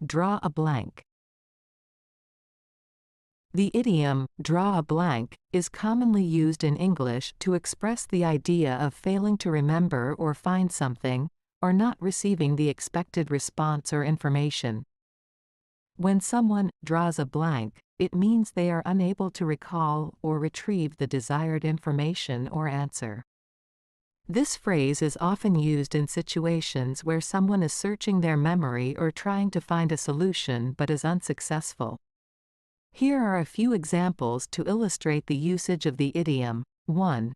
draw a blank. The idiom, draw a blank, is commonly used in English to express the idea of failing to remember or find something, or not receiving the expected response or information. When someone draws a blank, it means they are unable to recall or retrieve the desired information or answer. This phrase is often used in situations where someone is searching their memory or trying to find a solution but is unsuccessful. Here are a few examples to illustrate the usage of the idiom. 1.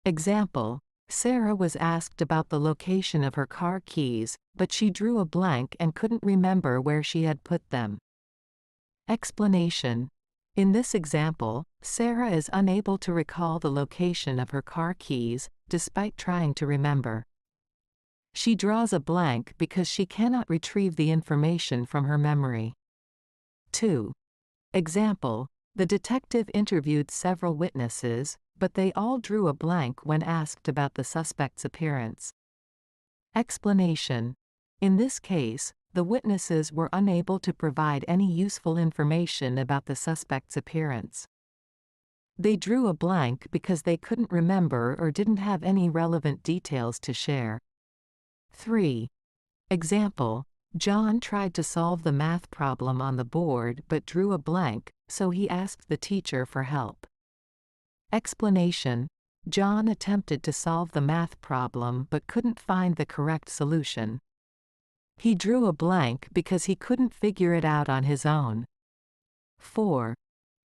Example: Sarah was asked about the location of her car keys, but she drew a blank and couldn't remember where she had put them. Explanation: in this example, Sarah is unable to recall the location of her car keys, despite trying to remember. She draws a blank because she cannot retrieve the information from her memory. 2. Example: the detective interviewed several witnesses, but they all drew a blank when asked about the suspect's appearance. Explanation: in this case, the witnesses were unable to provide any useful information about the suspect's appearance. They drew a blank because they couldn't remember or didn't have any relevant details to share. 3. Example: John tried to solve the math problem on the board but drew a blank, so he asked the teacher for help. Explanation: John attempted to solve the math problem but couldn't find the correct solution. He drew a blank because he couldn't figure it out on his own. 4.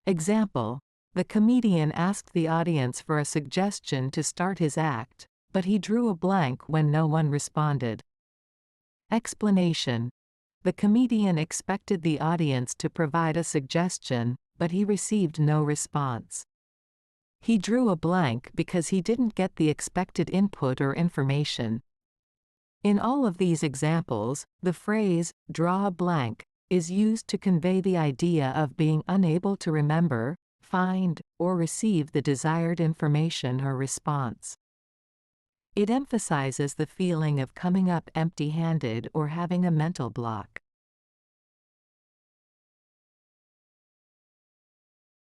Example: the comedian asked the audience for a suggestion to start his act, but he drew a blank when no one responded. Explanation: the comedian expected the audience to provide a suggestion, but he received no response. He drew a blank because he didn't get the expected input or information. In all of these examples, the phrase, draw a blank, is used to convey the idea of being unable to remember, find, or receive the desired information or response. It emphasizes the feeling of coming up empty-handed or having a mental block.